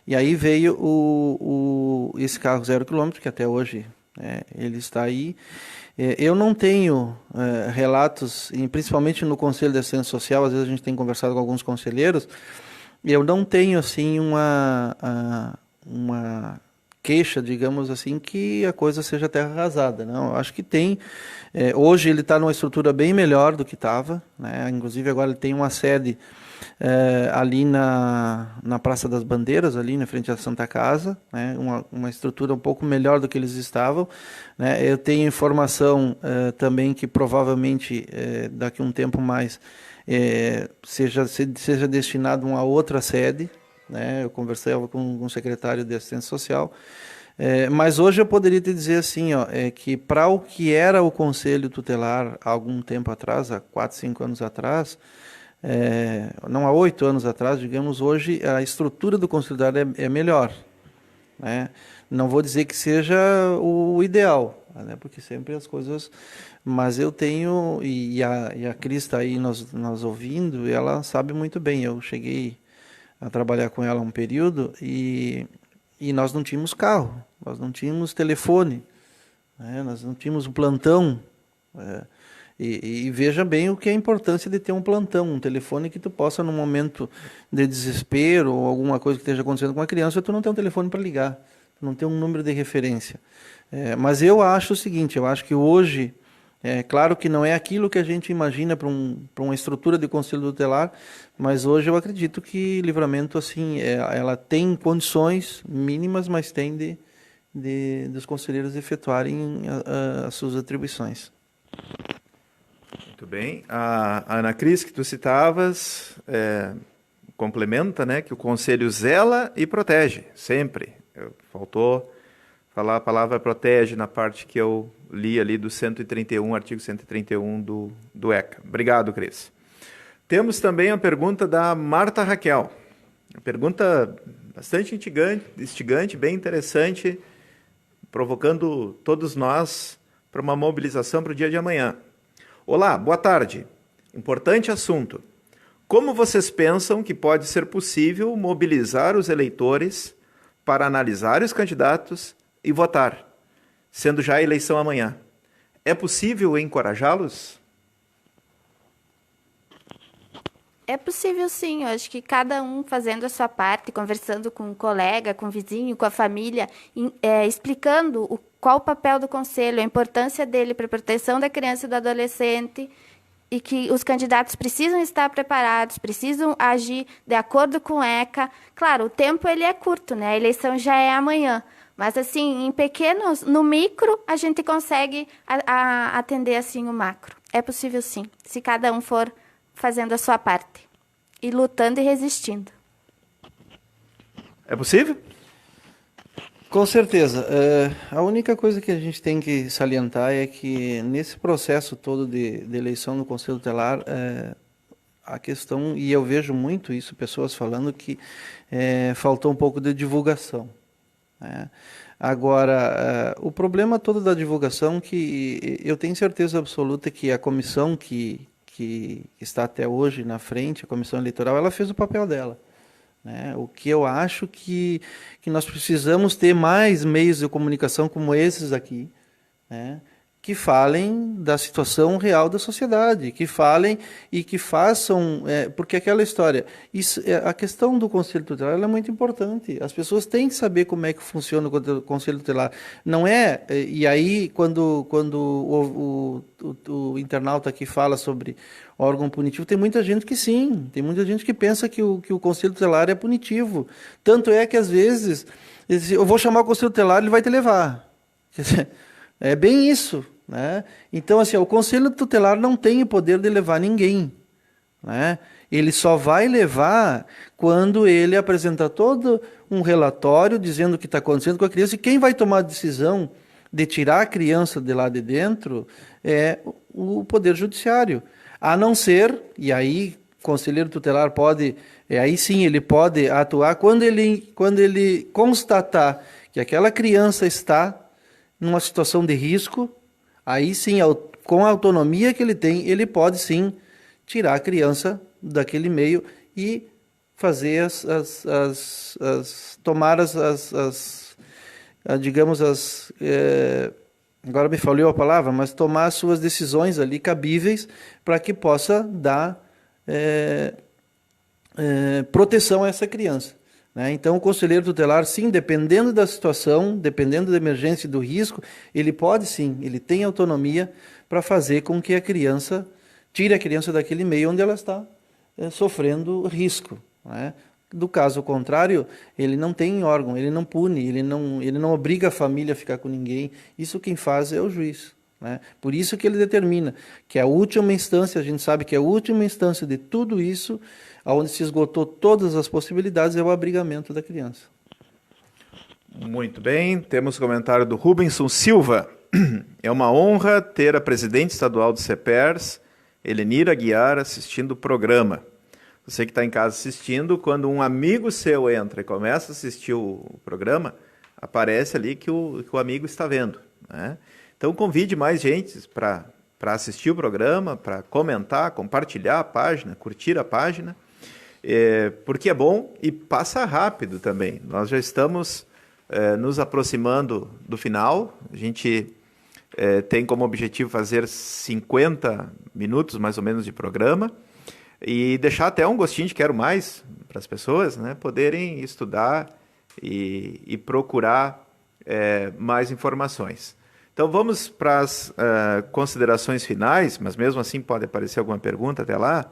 E aí veio esse carro 0 quilômetro, que até hoje ele está aí. Eu não tenho relatos, e principalmente no Conselho de Assistência Social, às vezes a gente tem conversado com alguns conselheiros, eu não tenho assim uma queixa, digamos assim, que a coisa seja terra arrasada. Não, eu acho que tem. Hoje ele está numa estrutura bem melhor do que estava, né? Inclusive agora ele tem uma sede ali na Praça das Bandeiras, ali na frente da Santa Casa, né? Uma estrutura um pouco melhor do que eles estavam, né? Eu tenho informação também que provavelmente daqui a um tempo mais seja destinado a uma outra sede, né? Eu conversava com o secretário de Assistência Social, mas hoje eu poderia te dizer assim, que para o que era o Conselho Tutelar há algum tempo atrás, há 4, 5 anos atrás, não há 8 anos atrás, digamos, hoje a estrutura do Conselho Tutelar é melhor, né? Não vou dizer que seja o ideal, né? Porque sempre as coisas... Mas eu tenho, e a Cris está aí nós ouvindo, e ela sabe muito bem, eu cheguei a trabalhar com ela um período e nós não tínhamos carro, nós não tínhamos telefone, né? Nós não tínhamos um plantão. E veja bem o que é a importância de ter um plantão, um telefone que tu possa, num momento de desespero ou alguma coisa que esteja acontecendo com a criança, tu não tem um telefone para ligar, tu não tem um número de referência. Mas eu acho o seguinte, eu acho que hoje, claro que não é aquilo que a gente imagina para uma estrutura de Conselho Tutelar, mas hoje eu acredito que Livramento, assim, ela tem condições mínimas, mas tem dos conselheiros efetuarem as suas atribuições. Muito bem. A Ana Cris, que tu citavas, complementa, né, que o Conselho zela e protege, sempre. Faltou falar a palavra protege na parte que eu li ali do 131, artigo 131 do ECA. Obrigado, Cris. Temos também a pergunta da Marta Raquel. Uma pergunta bastante instigante, bem interessante, provocando todos nós para uma mobilização para o dia de amanhã. Olá, boa tarde. Importante assunto. Como vocês pensam que pode ser possível mobilizar os eleitores para analisar os candidatos e votar, sendo já a eleição amanhã. É possível encorajá-los? É possível, sim. Eu acho que cada um fazendo a sua parte, conversando com um colega, com um vizinho, com a família, explicando qual o papel do conselho, a importância dele para a proteção da criança e do adolescente, e que os candidatos precisam estar preparados, precisam agir de acordo com o ECA. Claro, o tempo ele é curto, né? A eleição já é amanhã. Mas, assim, em pequenos, no micro, a gente consegue atender, assim, o macro. É possível, sim, se cada um for fazendo a sua parte e lutando e resistindo. É possível? Com certeza. A única coisa que a gente tem que salientar é que nesse processo todo de eleição no Conselho Tutelar, a questão, e eu vejo muito isso, pessoas falando que faltou um pouco de divulgação, né? Agora, o problema todo da divulgação, que eu tenho certeza absoluta que a comissão que está até hoje na frente, a comissão eleitoral, ela fez o papel dela, né? O que eu acho que nós precisamos ter mais meios de comunicação como esses aqui, né? Que falem da situação real da sociedade, que falem e que façam, porque aquela história, a questão do Conselho Tutelar ela é muito importante. As pessoas têm que saber como é que funciona o Conselho Tutelar. Não é, e aí quando o internauta aqui fala sobre órgão punitivo, tem muita gente que sim, tem muita gente que pensa que o Conselho Tutelar é punitivo. Tanto é que às vezes, eu vou chamar o Conselho Tutelar, ele vai te levar. Quer dizer, é bem isso, né? Então, assim, o Conselho Tutelar não tem o poder de levar ninguém, né? Ele só vai levar quando ele apresentar todo um relatório dizendo o que está acontecendo com a criança, e quem vai tomar a decisão de tirar a criança de lá de dentro é o Poder Judiciário. A não ser, e aí o Conselheiro Tutelar pode, aí sim ele pode atuar quando ele constatar que aquela criança está numa situação de risco, aí sim, com a autonomia que ele tem, ele pode sim tirar a criança daquele meio e fazer agora me falhou a palavra, mas tomar as suas decisões ali cabíveis para que possa dar proteção a essa criança, né? Então, o conselheiro tutelar, sim, dependendo da situação, dependendo da emergência e do risco, ele pode sim, ele tem autonomia para fazer com que a criança, tire a criança daquele meio onde ela está sofrendo risco, né? Do caso contrário, ele não tem órgão, ele não pune, ele não obriga a família a ficar com ninguém. Isso quem faz é o juiz, né? Por isso que ele determina que a última instância, a gente sabe que a última instância de tudo isso, onde se esgotou todas as possibilidades, é o abrigamento da criança. Muito bem, temos comentário do Rubenson Silva. É uma honra ter a presidente estadual do CEPERS, Helenira Aguiar, assistindo o programa. Você que está em casa assistindo, quando um amigo seu entra e começa a assistir o programa, aparece ali que o amigo está vendo, né? Então convide mais gente para assistir o programa, para comentar, compartilhar a página, curtir a página, porque é bom e passa rápido também. Nós já estamos nos aproximando do final. A gente tem como objetivo fazer 50 minutos mais ou menos de programa e deixar até um gostinho de quero mais para as pessoas, né, poderem estudar e procurar mais informações. Então vamos para as considerações finais, mas mesmo assim pode aparecer alguma pergunta até lá,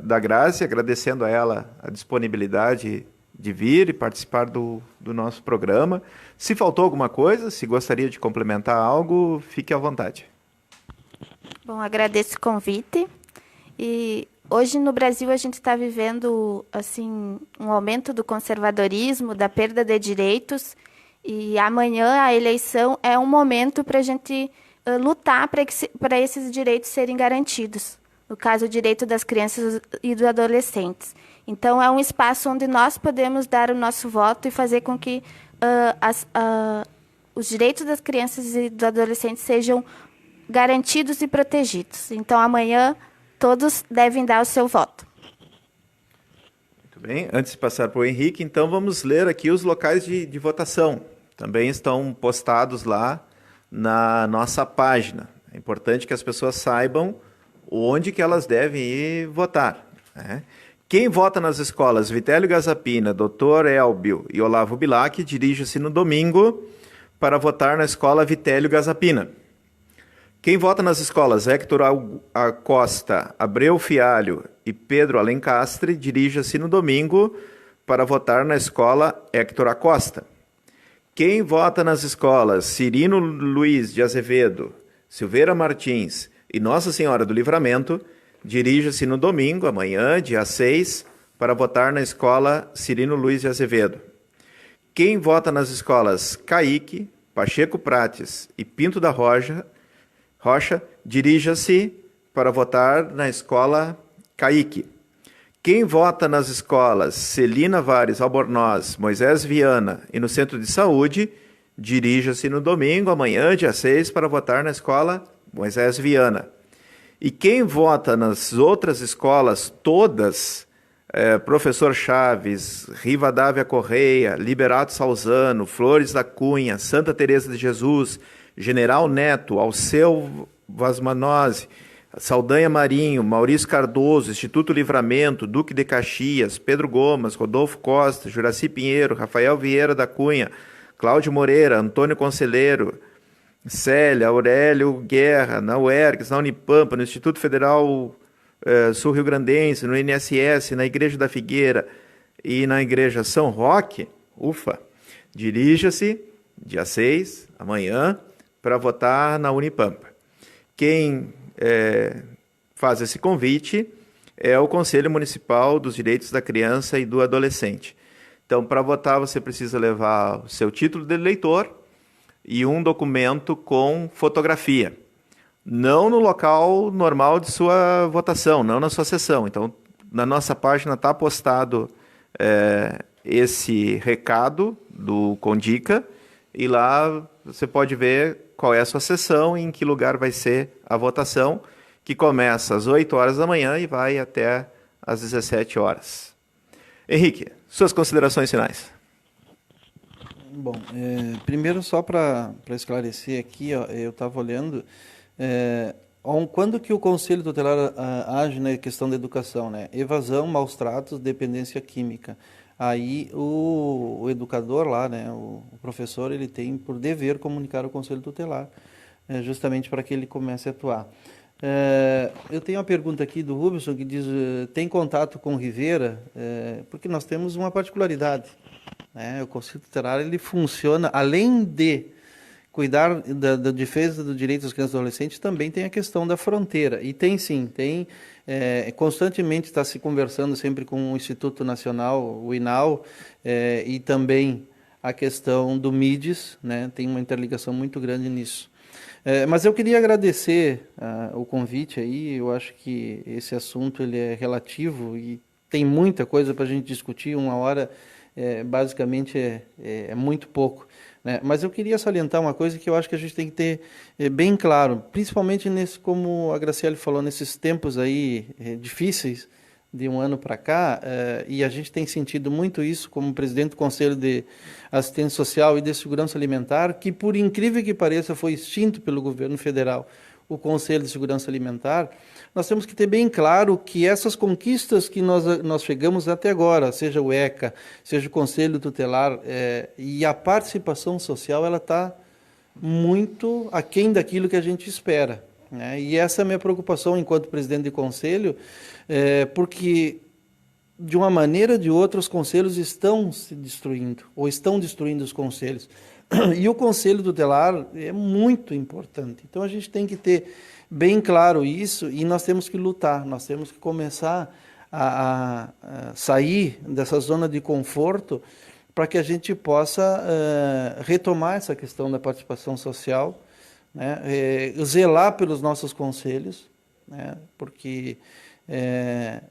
da Grazi, agradecendo a ela a disponibilidade de vir e participar do nosso programa. Se faltou alguma coisa, se gostaria de complementar algo, fique à vontade. Bom, agradeço o convite. E hoje no Brasil a gente está vivendo assim, um aumento do conservadorismo, da perda de direitos, e amanhã a eleição é um momento para a gente lutar para esses direitos serem garantidos. No caso, o direito das crianças e dos adolescentes. Então, é um espaço onde nós podemos dar o nosso voto e fazer com que os direitos das crianças e dos adolescentes sejam garantidos e protegidos. Então, amanhã, todos devem dar o seu voto. Muito Bem, antes de passar para o Henrique, então vamos ler aqui os locais de votação. Também estão postados lá na nossa página. É importante que as pessoas saibam onde que elas devem ir votar, né? Quem vota nas escolas Vitélio Gazapina, Dr. Elbio e Olavo Bilac, dirija-se no domingo para votar na escola Vitélio Gazapina. Quem vota nas escolas Héctor Acosta, Abreu Fialho e Pedro Alencastre, dirija-se no domingo para votar na escola Héctor Acosta. Quem vota nas escolas Cirino Luiz de Azevedo, Silveira Martins e Nossa Senhora do Livramento, dirija-se no domingo, amanhã, dia 6, para votar na escola Cirino Luiz de Azevedo. Quem vota nas escolas Caíque, Pacheco Prates e Pinto da Rocha, dirija-se para votar na escola Caíque. Quem vota nas escolas Celina Vares Albornoz, Moisés Viana e no Centro de Saúde, dirija-se no domingo, amanhã, dia 6, para votar na escola Moisés Viana. E quem vota nas outras escolas, todas, Professor Chaves, Rivadavia Correia, Liberato Salzano, Flores da Cunha, Santa Teresa de Jesus, General Neto, Alceu Vasmanose, Saldanha Marinho, Maurício Cardoso, Instituto Livramento, Duque de Caxias, Pedro Gomes, Rodolfo Costa, Juraci Pinheiro, Rafael Vieira da Cunha, Cláudio Moreira, Antônio Conselheiro, Célia, Aurélio Guerra, na UERGS, na Unipampa, no Instituto Federal Sul-Rio Grandense, no INSS, na Igreja da Figueira e na Igreja São Roque, dirija-se, dia 6, amanhã, para votar na Unipampa. Quem faz esse convite é o Conselho Municipal dos Direitos da Criança e do Adolescente. Então, para votar, você precisa levar o seu título de eleitor e um documento com fotografia. Não no local normal de sua votação, não na sua sessão. Então, na nossa página está postado esse recado do Condica e lá você pode ver qual é a sua sessão e em que lugar vai ser a votação, que começa às 8 horas da manhã e vai até às 17 horas. Henrique, suas considerações finais. Bom, primeiro só para esclarecer aqui, ó, eu estava olhando, quando que o Conselho Tutelar age na questão da educação, né? Evasão, maus tratos, dependência química. Aí o educador lá, né, o professor, ele tem por dever comunicar ao Conselho Tutelar, justamente para que ele comece a atuar. Eu tenho uma pergunta aqui do Rubinson que diz, tem contato com Rivera? Porque nós temos uma particularidade, né? O Conselho Tutelar, ele funciona, além de cuidar da defesa do direito das crianças e adolescentes, também tem a questão da fronteira. E tem sim, constantemente está se conversando sempre com o Instituto Nacional, o INAU, e também a questão do MIDES, né? Tem uma interligação muito grande nisso. Mas eu queria agradecer o convite aí. Eu acho que esse assunto ele é relativo e tem muita coisa para a gente discutir. Uma hora, basicamente, é muito pouco, né? Mas eu queria salientar uma coisa que eu acho que a gente tem que ter bem claro, principalmente como a Graciele falou, nesses tempos aí difíceis, de um ano para cá, e a gente tem sentido muito isso como presidente do Conselho de Assistência Social e de Segurança Alimentar, que, por incrível que pareça, foi extinto pelo governo federal, o Conselho de Segurança Alimentar. Nós temos que ter bem claro que essas conquistas que nós chegamos até agora, seja o ECA, seja o Conselho Tutelar, e a participação social, ela está muito aquém daquilo que a gente espera, né? E essa é a minha preocupação enquanto presidente de conselho, porque, de uma maneira ou de outra, os conselhos estão se destruindo, ou estão destruindo os conselhos. E o Conselho Tutelar é muito importante. Então, a gente tem que ter bem claro isso e nós temos que lutar, nós temos que começar a sair dessa zona de conforto para que a gente possa retomar essa questão da participação social, né? Zelar pelos nossos conselhos, né? Porque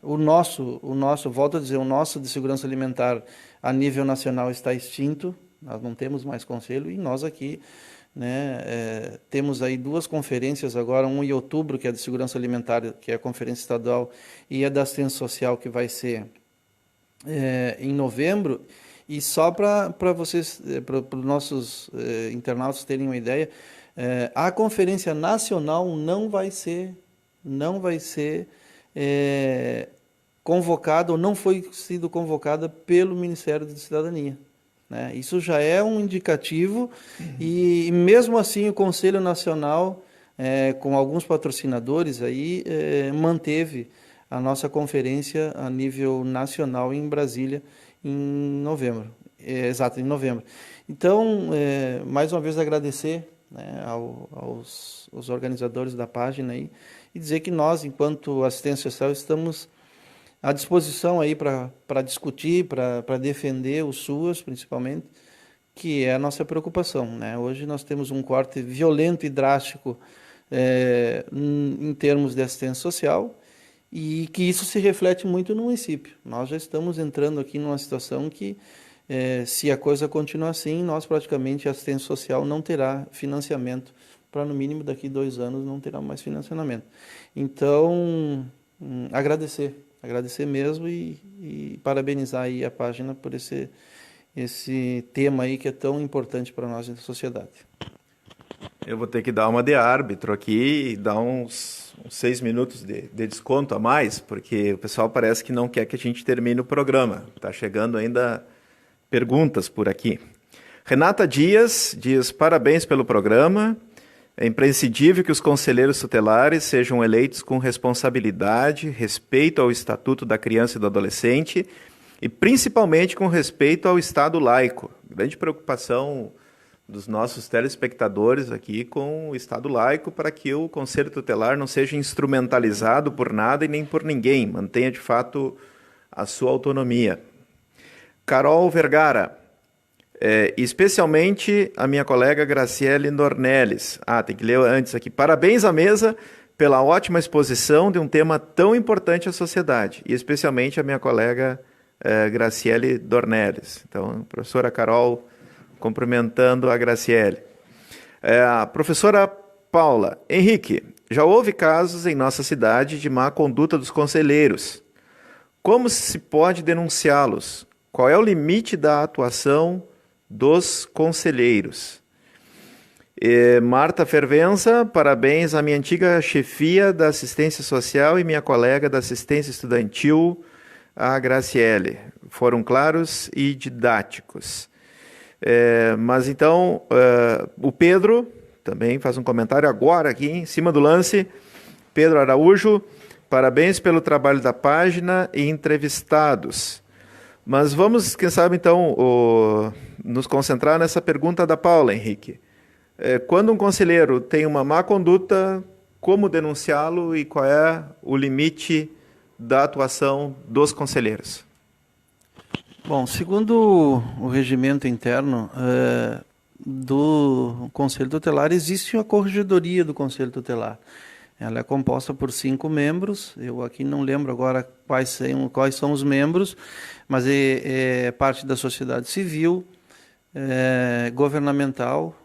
o nosso, volto a dizer, o nosso de segurança alimentar a nível nacional está extinto, nós não temos mais conselho e nós aqui, né, temos aí 2 conferências agora, um em outubro, que é de segurança alimentar, que é a conferência estadual, e a da assistência social, que vai ser em novembro. E só para vocês, para os nossos internautas terem uma ideia, a Conferência Nacional não vai ser convocada, ou não foi sido convocada pelo Ministério da Cidadania, né? Isso já é um indicativo, e mesmo assim o Conselho Nacional, com alguns patrocinadores, aí, manteve a nossa conferência a nível nacional em Brasília, em novembro, exato, em novembro. Então, mais uma vez agradecer, né, aos organizadores da página aí, e dizer que nós, enquanto assistência social, estamos à disposição aí para discutir, para defender o SUAS, principalmente, que é a nossa preocupação, né? Hoje nós temos um corte violento e drástico em termos de assistência social, e que isso se reflete muito no município. Nós já estamos entrando aqui numa situação que, se a coisa continuar assim, nós praticamente, a assistência social não terá financiamento, para no mínimo daqui 2 anos não terá mais financiamento. Então, agradecer mesmo, e parabenizar aí a página por esse tema aí que é tão importante para nós na sociedade. Eu vou ter que dar uma de árbitro aqui e dar uns 6 minutos de desconto a mais, porque o pessoal parece que não quer que a gente termine o programa. Está chegando ainda perguntas por aqui. Renata Dias diz: parabéns pelo programa. É imprescindível que os conselheiros tutelares sejam eleitos com responsabilidade, respeito ao Estatuto da Criança e do Adolescente e principalmente com respeito ao Estado laico. Grande preocupação dos nossos telespectadores aqui com o Estado laico, para que o Conselho Tutelar não seja instrumentalizado por nada e nem por ninguém, mantenha de fato a sua autonomia. Carol Vergara, especialmente a minha colega Graciele Dornelles. Tem que ler antes aqui. Parabéns à mesa pela ótima exposição de um tema tão importante à sociedade, e especialmente a minha colega Graciele Dornelles. Então, professora Carol, cumprimentando a Graciele. A professora Paula: Henrique, já houve casos em nossa cidade de má conduta dos conselheiros. Como se pode denunciá-los? Qual é o limite da atuação dos conselheiros? Marta Fervenza: parabéns à minha antiga chefia da assistência social e minha colega da assistência estudantil, a Graciele. Foram claros e didáticos. Mas então, o Pedro também faz um comentário agora aqui, em cima do lance. Pedro Araújo: parabéns pelo trabalho da página e entrevistados. Mas vamos, quem sabe então, nos concentrar nessa pergunta da Paula, Henrique. Quando um conselheiro tem uma má conduta, como denunciá-lo e qual é o limite da atuação dos conselheiros? Bom, segundo o regimento interno do Conselho Tutelar, existe a corregedoria do Conselho Tutelar. Ela é composta por 5 membros, eu aqui não lembro agora quais são os membros, mas é parte da sociedade civil, governamental,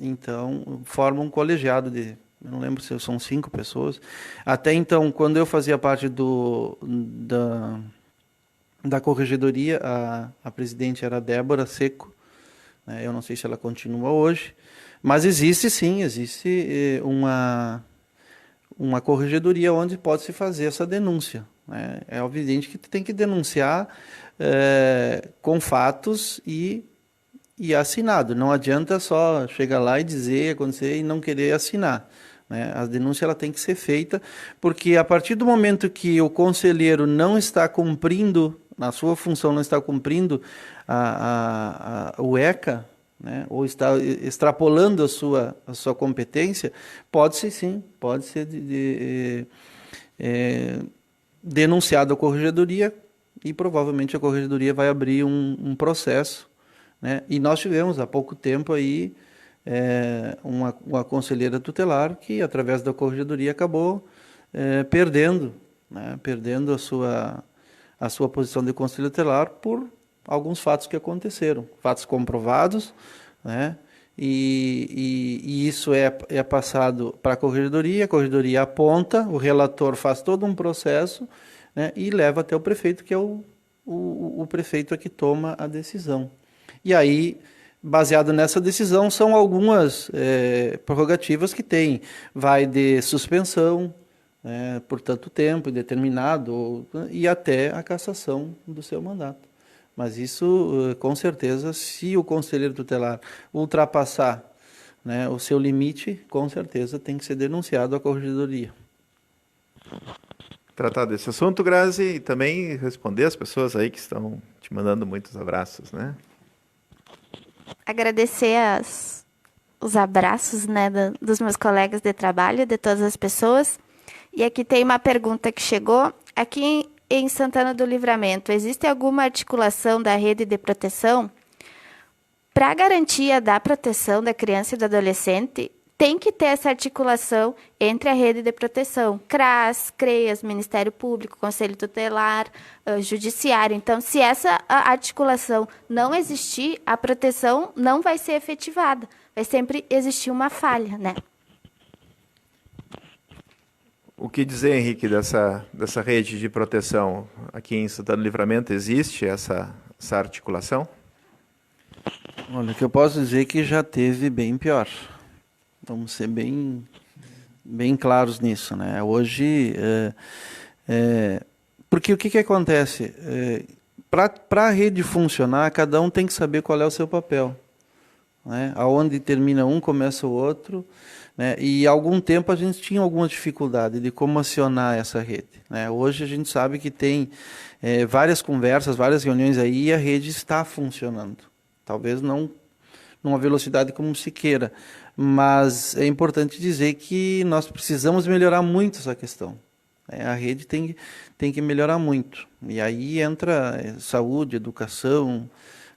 então forma um colegiado eu não lembro se são 5 pessoas. Até então, quando eu fazia parte da corregedoria, a presidente era Débora Seco, né? Eu não sei se ela continua hoje, mas existe uma corregedoria onde pode se fazer essa denúncia, né? É evidente que tem que denunciar com fatos e assinado. Não adianta só chegar lá e dizer, acontecer e não querer assinar, né? A denúncia ela tem que ser feita, porque a partir do momento que o conselheiro não está cumprindo na sua função, não está cumprindo o ECA, né, ou está extrapolando a sua competência, pode ser denunciado à corregedoria, e provavelmente a corregedoria vai abrir um processo, né? E nós tivemos há pouco tempo aí uma conselheira tutelar que, através da corregedoria, acabou perdendo a sua posição de conselheiro tutelar por alguns fatos que aconteceram, fatos comprovados, né? E isso é passado para a corregedoria aponta, o relator faz todo um processo, né? E leva até o prefeito, que é o o prefeito é que toma a decisão. E aí, baseado nessa decisão, são algumas prerrogativas que tem. Vai de suspensão, por tanto tempo indeterminado, e até a cassação do seu mandato. Mas isso, com certeza, se o conselheiro tutelar ultrapassar, né, o seu limite, com certeza tem que ser denunciado à corregedoria. Tratar desse assunto, Grazi, e também responder as pessoas aí que estão te mandando muitos abraços, né? Agradecer os abraços, né, dos meus colegas de trabalho, de todas as pessoas. E aqui tem uma pergunta que chegou. Aqui em Santana do Livramento, existe alguma articulação da rede de proteção? Para a garantia da proteção da criança e do adolescente, tem que ter essa articulação entre a rede de proteção, CRAS, CREAS, Ministério Público, Conselho Tutelar, Judiciário. Então, se essa articulação não existir, a proteção não vai ser efetivada. Vai sempre existir uma falha, né? O que dizer, Henrique, dessa rede de proteção? Aqui em Santana do Livramento existe essa articulação? Olha, o que eu posso dizer é que já teve bem pior. Vamos ser bem claros nisso, né? Hoje, porque o que acontece? Para a rede funcionar, cada um tem que saber qual é o seu papel, né? Aonde termina um, começa o outro, né? E há algum tempo a gente tinha alguma dificuldade de como acionar essa rede, né? Hoje a gente sabe que tem várias conversas, várias reuniões aí e a rede está funcionando. Talvez não numa velocidade como se queira, mas é importante dizer que nós precisamos melhorar muito essa questão. A rede tem que melhorar muito. E aí entra saúde, educação,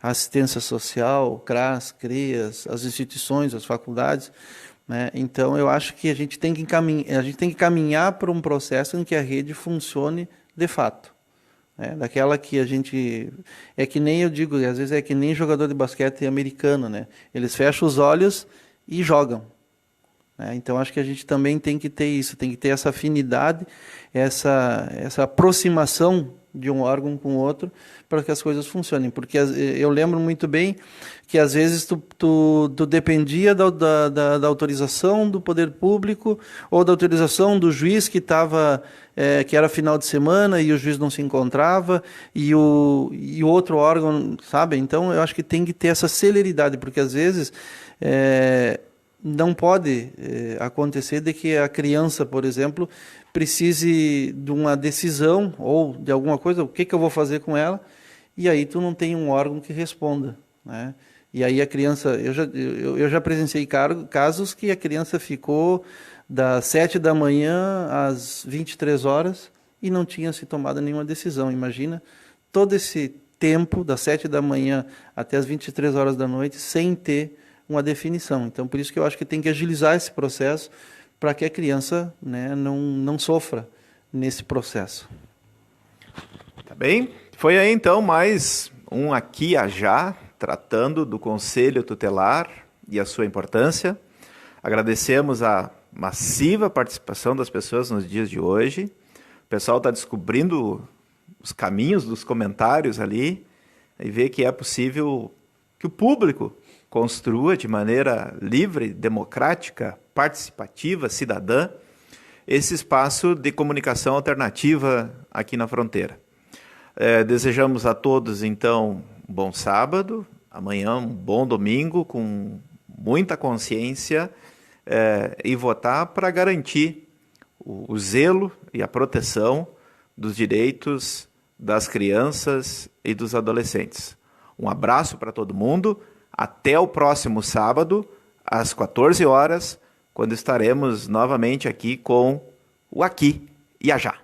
assistência social, CRAS, CREAS, as instituições, as faculdades, né? Então, eu acho que a gente tem que caminhar para um processo em que a rede funcione de fato. Daquela que a gente... É que nem, eu digo, às vezes é que nem jogador de basquete americano, né? Eles fecham os olhos e jogam. Então, acho que a gente também tem que ter isso, tem que ter essa afinidade, essa aproximação de um órgão com o outro para que as coisas funcionem. Porque eu lembro muito bem que, às vezes, tu dependia da autorização do poder público ou da autorização do juiz que era final de semana e o juiz não se encontrava e o outro órgão, sabe? Então, eu acho que tem que ter essa celeridade, porque, às vezes... não pode acontecer de que a criança, por exemplo, precise de uma decisão ou de alguma coisa, o que eu vou fazer com ela, e aí tu não tem um órgão que responda, né? E aí a criança, eu já presenciei casos que a criança ficou das 7 da manhã às 23 horas e não tinha se tomado nenhuma decisão. Imagina todo esse tempo, das 7 da manhã até as 23 horas da noite, sem ter uma definição. Então, por isso que eu acho que tem que agilizar esse processo para que a criança, né, não sofra nesse processo. Tá bem? Foi aí, então, mais um Aqui a Já, tratando do Conselho Tutelar e a sua importância. Agradecemos a massiva participação das pessoas nos dias de hoje. O pessoal está descobrindo os caminhos dos comentários ali e vê que é possível que o público construa de maneira livre, democrática, participativa, cidadã, esse espaço de comunicação alternativa aqui na fronteira. Desejamos a todos, então, um bom sábado, amanhã um bom domingo, com muita consciência, e votar para garantir o zelo e a proteção dos direitos das crianças e dos adolescentes. Um abraço para todo mundo. Até o próximo sábado, às 14 horas, quando estaremos novamente aqui com o Aqui e a Já.